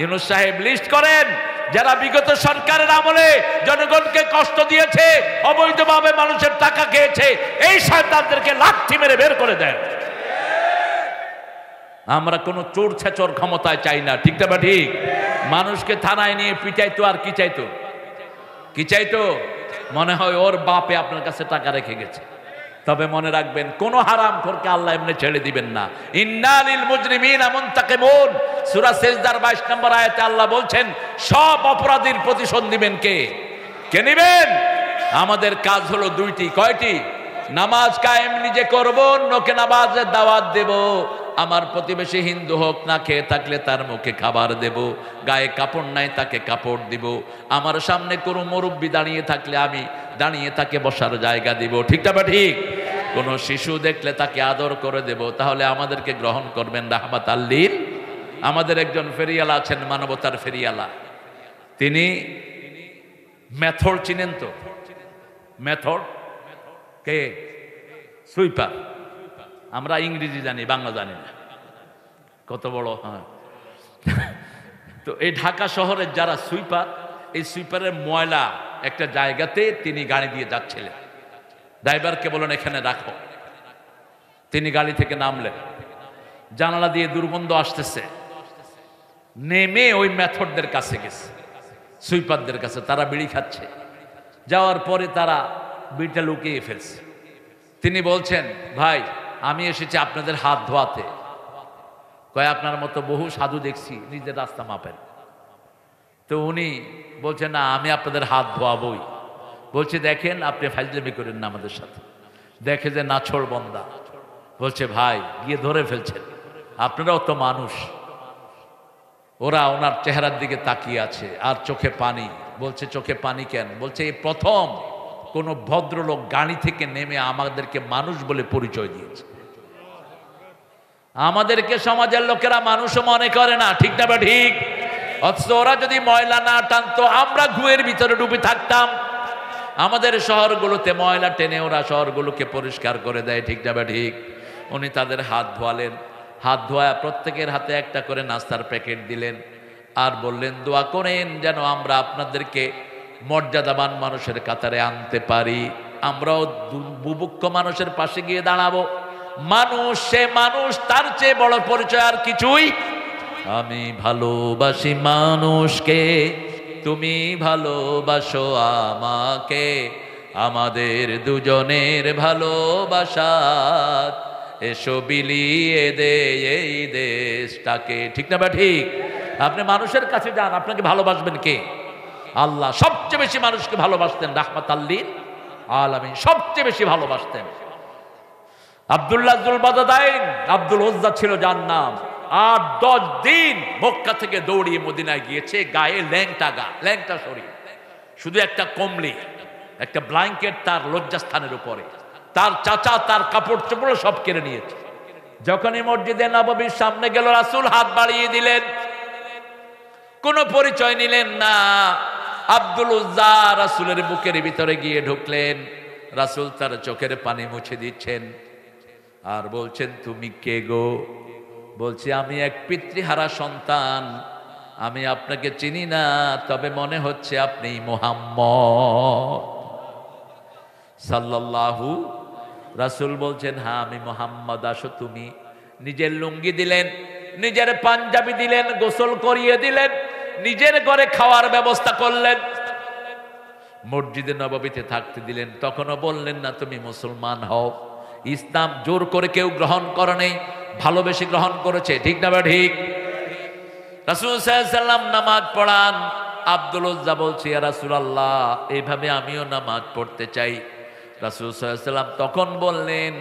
Speaker 1: ইউনূস সাহেব লিস্ট করেন যারা বিগত সরকারের আমলে জনগণকে কষ্ট দিয়েছে, অবৈধভাবে মানুষের টাকা খেয়েছে, এই শয়তানদেরকে লাঠি মেরে বের করে দেন। আমরা কোনো চোর ছেচর ক্ষমতায় চাই না। ঠিক না ঠিক? মানুষকে থানায় নিয়ে পিটাইতো, আর কি চাইতো? কি চাইতো? মনে হয় ওর বাপে আপনার কাছে টাকা রেখে গেছে। তবে মনে রাখবেন, কোন হারামখোরকে আল্লাহ এমনি ছেড়ে দিবেন না। ইন্নালিল মুজরিমিনা মুনতাকিমুন। সূরা সিজদার 22 নম্বর আয়াতে আল্লাহ বলছেন, সব অপরাধীর প্রতিশোধ দিবেন কে? কে নিবেন? আমাদের কাজ হলো 2টি। কয়টি? নামাজ কায়েম নিজে করব, অন্যকে নামাজের দাওয়াত দেব। আমার প্রতিবেশী হিন্দু হোক, না খেয়ে থাকলে তার মুখে খাবার দেব, গায়ে কাপড় নাই তাকে কাপড় দিব, আমার সামনে কোনো মুরব্বি দাঁড়িয়ে থাকলে আমি দাঁড়িয়ে তাকে বসার জায়গা দিব। ঠিক না ঠিক? কোনো শিশু দেখলে তাকে আদর করে দেব। তাহলে আমাদেরকে গ্রহণ করবেন রাহমাতাল লিল। আমাদের একজন ফেরিয়ালা আছেন, মানবতার ফেরিয়ালা। তিনি মেথড চিনেন তো? মেথড কে? সুইপার। আমরা ইংরেজি জানি, বাংলা জানি না। কত বড়! হ্যাঁ। তো এই ঢাকা শহরের যারা সুইপার, এই সুইপারের ময়লা একটা জায়গাতে তিনি গাড়ি দিয়ে যাচ্ছিলেন। ড্রাইভারকে বলেন এখানে রাখো। তিনি গাড়ি থেকে নামলেন, জানালা দিয়ে দুর্গন্ধ আসতেছে। নেমে ওই মেথডদের কাছে গেছে, সুইপারদের কাছে। তারা বিড়ি খাচ্ছে। যাওয়ার পরে তারা বিড়িটা লুকিয়ে ফেলছে। তিনি বলছেন, ভাই আমি এসেছি আপনাদের হাত ধোয়াতে, কয় আপনার মতো বহু সাধু দেখছি, নিজের রাস্তা মাপেন। তো উনি বলছে না, আমি আপনাদের হাত ধোয়াবই। বলছে দেখেন, আপনি ফাইজলামি করেন না আমাদের সাথে। দেখে যে নাছোড় বন্দা, বলছে ভাই গিয়ে ধরে ফেলছেন, আপনারাও তো মানুষ। ওরা ওনার চেহারার দিকে তাকিয়ে আছে আর চোখে পানি। বলছে চোখে পানি কেন? বলছে এই প্রথম কোন ভদ্রলোক গাড়ি থেকে নেমে আমাদেরকে মানুষ বলে পরিচয় দিয়েছে। আমাদেরকে সমাজের লোকেরা মানুষও মনে করে না, ঠিক না বা ঠিক? অথচ ওরা যদি ময়লা না টানতো আমরা ঘুয়ের ভিতরে ডুবে থাকতাম। আমাদের শহরগুলোতে ময়লা টেনে ওরা শহরগুলোকে পরিষ্কার করে দেয়, ঠিক না বা ঠিক? উনি তাদের হাত ধোয়ালেন, হাত ধোয়া প্রত্যেকের হাতে একটা করে নাস্তার প্যাকেট দিলেন আর বললেন দোয়া করেন যেন আমরা আপনাদেরকে মর্যাদাবান মানুষের কাতারে আনতে পারি। আমরাও বুভুক্ষ মানুষের পাশে গিয়ে দাঁড়াবো। মানুষ সে মানুষ, তার চেয়ে বড় পরিচয় আর কিছুই। আমি ভালোবাসি মানুষকে, তুমি ভালোবাসো আমাকে, আমাদের দুজনের ভালোবাসা এসো বিলিয়ে দে এই দেশটাকে, ঠিক না বা ঠিক? আপনি মানুষের কাছে যান, আপনাকে ভালোবাসবেন কে? আল্লাহ সবচেয়ে বেশি মানুষকে ভালোবাসতেন, রাহমাতাল লিল আলামিন সবচেয়ে বেশি ভালোবাসতেন। আব্দুল্লাহ জুলবাদাদাইন, আব্দুল উজ্জা ছিল যার নাম, ৮-১০ দিন মক্কা থেকে দৌড়িয়ে মদিনায় গিয়েছে, গায়ে ল্যাংটা শরীর, শুধু একটা কমলি, একটা ব্ল্যাঙ্কেট তার লজ্জাস্থানের উপরে। তার চাচা তার কাপড় চোপড় সব কেড়ে নিয়েছে। যখনই মসজিদে নববীর সামনে গেল, রাসূল হাত বাড়িয়ে দিলেন, কোনো পরিচয় নিলেন না। আব্দুল উজ্জা রাসূলের বুকের ভিতরে গিয়ে ঢুকলেন। রাসূল তার চোখের পানি মুছে দিচ্ছেন আর বলছেন তুমি কে গো? বলছি আমি এক পিতৃহারা সন্তান, আমি আপনাকে চিনি না, তবে মনে হচ্ছে আপনি মুহাম্মদ সাল্লাল্লাহু। রাসূল বলছেন হ্যাঁ আমি মুহাম্মদ, আসো তুমি। নিজের লুঙ্গি দিলেন, নিজের পাঞ্জাবি দিলেন, গোসল করিয়ে দিলেন, নিজের ঘরে খাওয়ার ব্যবস্থা করলেন, মসজিদে নববীতে থাকতে দিলেন। তখনও বললেন না তুমি মুসলমান হও। ইসলাম জোর করে কেউ গ্রহণ করে নেই, ভালোবেসে গ্রহণ করেছে, ঠিক না বা ঠিক? রাসূল সাল্লাল্লাহু আলাইহি ওয়াসাল্লাম নামাজ পড়ান। আব্দুল উজ্জা বলছে ইয়া রাসূলুল্লাহ, এইভাবে আমিও নামাজ পড়তে চাই। রাসূল সাল্লাল্লাহু আলাইহি ওয়াসাল্লাম তখন বললেন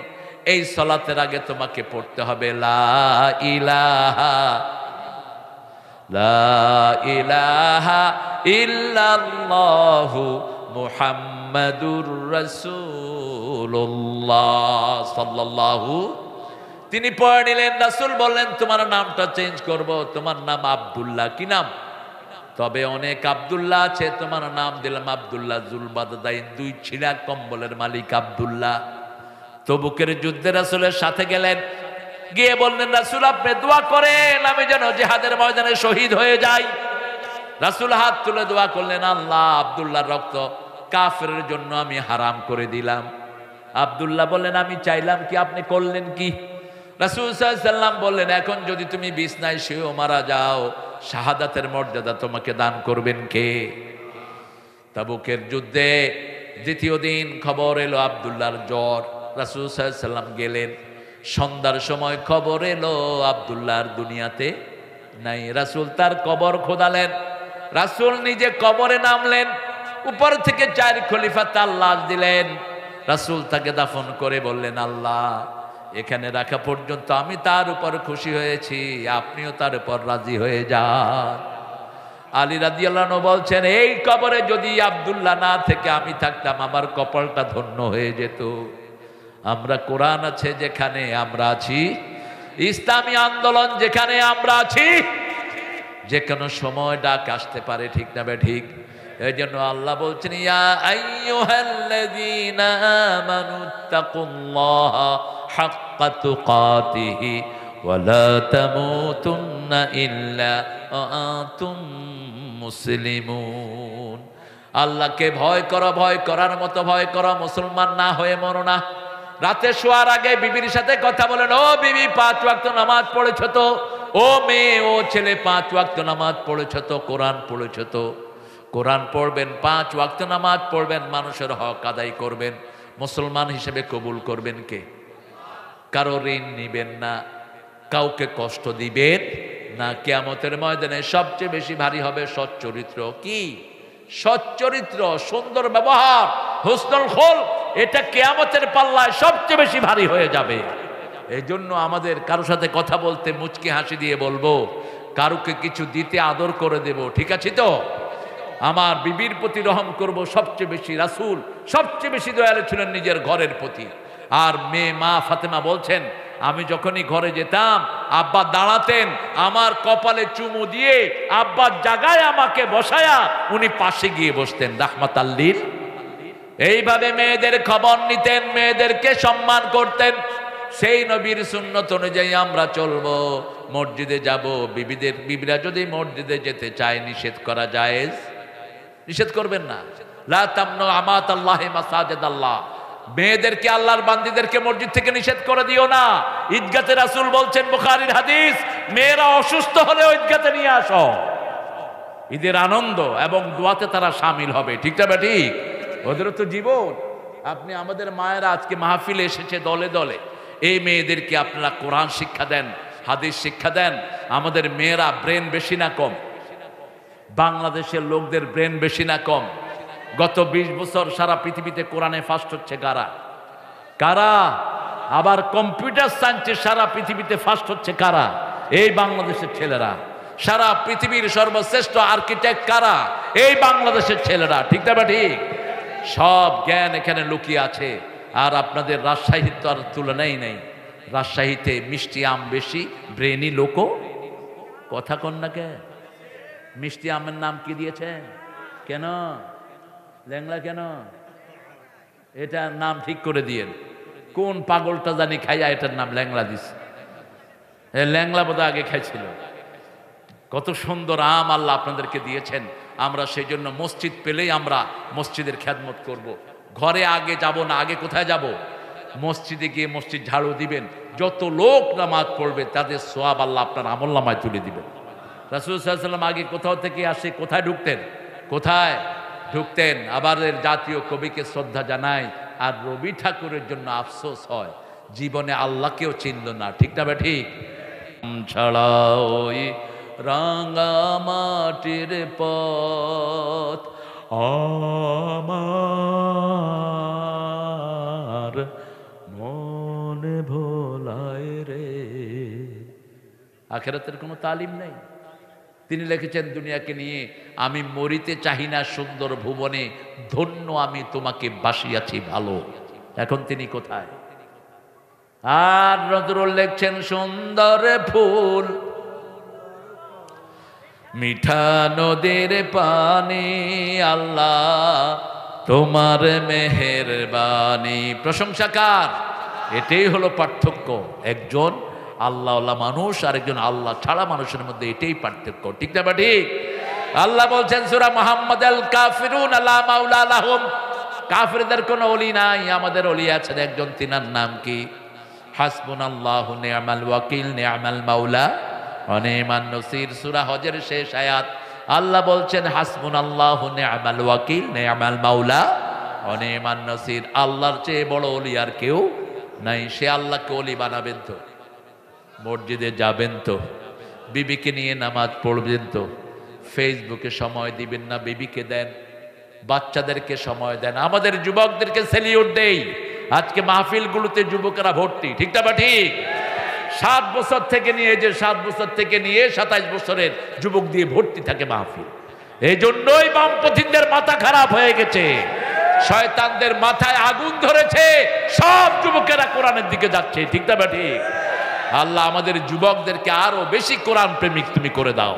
Speaker 1: এই সালাতের আগে তোমাকে পড়তে হবে লা ইলাহা ইল্লাল্লাহু মুহাম্মাদুর রাসূলুল্লাহ সাল্লাল্লাহু। তিনি পড়ে নিলেন। রাসূল বললেন তোমার নামটা চেঞ্জ করব, তোমার নাম আব্দুল্লাহ। কি নাম? তবে অনেক আব্দুল্লাহ আছে, তোমার নাম দিলাম আব্দুল্লাহ জুলবাদাইন, 2 ছিঁড়া কম্বলের মালিক আব্দুল্লাহ। তবুকের যুদ্ধে রাসূলের সাথে গেলেন, গিয়ে বললেন রাসূল আপনি দোয়া করেন আমি যেন জিহাদের ময়দানে শহীদ হয়ে যাই। রাসূল হাত তুলে দোয়া করলেন, আল্লাহ আব্দুল্লাহর রক্ত কাফেরের জন্য আমি হারাম করে দিলাম। আব্দুল্লাহ বললেন আমি চাইলাম কি, আপনি করলেন কি? রাসূল সাল্লাল্লাহু আলাইহি ওয়াসাল্লাম বললেন এখন যদি তুমি বিছনায় শুয়ে মারা যাও, শাহাদাতের মর্যাদা তোমাকে দান করবেন কে? তাবুকের যুদ্ধে দ্বিতীয় দিন খবর এলো আব্দুল্লাহর জ্বর। রাসূল সাল্লাল্লাহু আলাইহি ওয়াসাল্লাম গেলেন, সন্ধ্যার সময় খবর এলো আব্দুল্লাহর দুনিয়াতে নাই। রাসূল তার কবর খোদালেন, রাসূল নিজে কবরে নামলেন, উপর থেকে 4 খলিফা তার লাশ দিলেন। রাসূল তাকে দাফন করে বললেন আল্লাহ এখানে রাখা পর্যন্ত আমি তার উপর খুশি হয়েছি, আপনিও তার উপর রাজি হয়ে যান। আলী রাদিয়াল্লাহু আনহু বলছেন এই কবরে যদি আব্দুল্লাহ না থেকে আমি থাকতাম আমার কপালটা ধন্য হয়ে যেত। আমরা কোরআন আছে যেখানে আমরা আছি, ইসলামী আন্দোলন যেখানে আমরা আছি, যে কোনো সময় ডাক আসতে পারে, ঠিক না বে ঠিক? এই জন্য আল্লাহ বলছেন ইয়া আইয়ুহাল্লাযীনা আমানুত্তাকুল্লাহা হাক্কা তুকাতিহি ওয়া লা তামুতুন্না ইল্লা ওয়া আনতুম মুসলিমুন। আল্লাহকে ভয় করো, ভয় করার মতো ভয় করো, মুসলমান না হয়ে মরো না। রাতে শোয়ার আগে বিবির সাথে কথা বলেন, ও বিবি 5 ওয়াক্ত নামাজ পড়েছো তো? ও মেয়ে, ও ছেলে 5 ওয়াক্ত নামাজ পড়েছো তো? কোরআন পড়েছো তো? কোরআন পড়বেন, 5 ওয়াক্ত নামাজ পড়বেন, মানুষের হক আদায় করবেন, মুসলমান হিসেবে কবুল করবেন কে? কারো ঋণ নিবেন না, কাউকে কষ্ট দিবেন না। কিয়ামতের ময়দানে সবচেয়ে বেশি ভারী হবে সচ্চরিত্র। কি? সচ্চরিত্র, সুন্দর ব্যবহার, হুসনুল খুলক, এটা কিয়ামতের পাল্লায় সবচেয়ে বেশি ভারী হয়ে যাবে। এই জন্য আমাদের কারো সাথে কথা বলতে মুচকি হাসি দিয়ে বলবো, কারুকে কিছু দিতে আদর করে দেব, ঠিক আছে তো? আমার বিবির প্রতি রহম করব সবচেয়ে বেশি। রাসূল সবচেয়ে বেশি দয়ালু ছিলেন নিজের ঘরের প্রতি। আর মেয়ে মা ফাতেমা বলছেন, আমি যখনই ঘরে যেতাম আব্বা দাঁড়াতেন, আমার কপালে চুমু দিয়ে আব্বার জায়গায় আমাকে বসায়া উনি পাশে গিয়ে বসতেন রাহমাতাল্লিল। এইভাবে মেয়েদের খবর নিতেন, মেয়েদেরকে সম্মান করতেন। সেই নবীর সুন্নত অনুযায়ী আমরা চলবো। মসজিদে যাব, বিবিরা যদি মসজিদে যেতে চায় নিষেধ করা জায়েজ? নিষেধ করবেন না। লা তামনু আমাতাল্লাহি মাসাজিদাল্লাহ, মেয়েদেরকে, আল্লাহর বান্দীদেরকে মসজিদ থেকে নিষেধ করে দিও না। ঈদগাতে রাসূল বলছেন, বুখারীর হাদিস, মেয়েরা অসুস্থ হলে ঈদগাতে নিয়ে আসো। ঈদের আনন্দ এবং দোয়াতে তারা শামিল হবে, ঠিক না? ঠিক, ওদেরও তো জীবন। আপনি আমাদের মায়েরা আজকে মাহফিলে এসেছে দলে দলে, এই মেয়েদেরকে আপনারা কোরআন শিক্ষা দেন, হাদিস শিক্ষা দেন। আমাদের মেয়েরা ব্রেন বেশি না কম? বাংলাদেশের লোকদের ব্রেন বেশি না কম? গত 20 বছর সারা পৃথিবীতে কোরআনে ফার্স্ট হচ্ছে কারা? কারা? আবার কম্পিউটার সায়েন্সে সারা পৃথিবীতে ফার্স্ট হচ্ছে কারা? এই বাংলাদেশের ছেলেরা। সারা পৃথিবীর সর্বশ্রেষ্ঠ আর্কিটেক্ট কারা? এই বাংলাদেশের ছেলেরা, ঠিক না? ঠিক, সব জ্ঞান এখানে লুকিয়ে আছে। আর আপনাদের রাজশাহীর তো আর তুলনাই নেই। রাজশাহীতে মিষ্টি আম বেশি, ব্রেনি লোকও। কথা কন না কে? মিষ্টি আমের নাম কি দিয়েছেন? কেন ল্যাংলা? কেন? এটার নাম ঠিক করে দিয়েন। কোন পাগলটা জানি খাইয়া এটার নাম ল্যাংলা দিছে। ল্যাংলা বোধহয় আগে খাইছিল। কত সুন্দর আম আল্লাহ আপনাদেরকে দিয়েছেন। আমরা সেই জন্য মসজিদ পেলেই আমরা মসজিদের খেদমত করব। ঘরে আগে যাব না, আগে কোথায় যাব? মসজিদে গিয়ে মসজিদ ঝাড়ু দিবেন। যত লোক নামাজ পড়বে তাদের সোয়াব আল্লাহ আপনার আমলনামায় তুলে দিবেন। রাসূল সাল্লাল্লাহু আলাইহি ওয়াসাল্লাম আগে কোথাও থেকে আসে, কোথায় ঢুকতেন? কোথায় ঢুকতেন? আবার জাতীয় কবিকে শ্রদ্ধা জানাই। আর রবি ঠাকুরের জন্য আফসোস হয়, জীবনে আল্লাহকেও চিনল না, ঠিক না? ঠিক, ছাড়া ওই রাঙা মাটির পথ আমার মনে ভোলায় রে। আখিরাতের কোনো তালিম নেই। তিনি লিখেছেন দুনিয়াকে নিয়ে, আমি মরিতে চাহি না সুন্দর ভুবনে, ধন্য আমি তোমাকে বাসিয়াছি ভালো। এখন তিনি কোথায়? আর নজরুল লিখছেন, সুন্দর ফুল মিঠা নদীর পানি, আল্লাহ তোমার মেহেরবানি। প্রশংসা কার? এটাই হলো পার্থক্য। একজন আল্লাহওয়ালা মানুষ আর একজন আল্লাহ ছাড়া মানুষের মধ্যে, এটাই পার্থক্য, ঠিক না? ঠিক, আল্লাহ বলছেন সূরা মুহাম্মদ, আল কাফিরুন লা মাওলা লাহুম, কাফিরদের কোনো ওলি নাই, আমাদের ওলি আছেন একজন। তিনার নাম কি? হাসবুনাল্লাহু নি'মাল ওয়াকিল, নি'মাল মাওলা ওয়া নি'মান নসির। সূরা হজের শেষ আয়াত আল্লাহ বলছেন, হাসবুনাল্লাহু নি'মাল ওয়াকিল, নি'মাল মাওলা ওয়া নি'মান নসির। আল্লাহর চেয়ে বড় ওলি আর কেউ নাই। সে আল্লাহকে ওলি বানাবেন তো, মসজিদে যাবেন তো, বিবিকে নিয়ে নামাজ পড়বেন তো, ফেসবুকে সময় দিবেন না, বিবিকে দেন, বাচ্চাদেরকে সময় দেন। আমাদের যুবকদেরকে সেলিউট দেই। আজকে মাহফিলগুলোতে যুবকেরা ভর্তি, ঠিক না? ঠিক, 7 বছর থেকে নিয়ে, যে 7 বছর থেকে নিয়ে 27 বছরের যুবক দিয়ে ভর্তি থাকে মাহফিল। এই জন্যই বামপন্থীদের মাথা খারাপ হয়ে গেছে, শয়তানদের মাথায় আগুন ধরেছে, সব যুবকেরা কোরআনের দিকে যাচ্ছে, ঠিক না? ঠিক, আল্লাহ আমাদের যুবকদেরকে আরো বেশি কোরআন প্রেমিক তুমি করে দাও।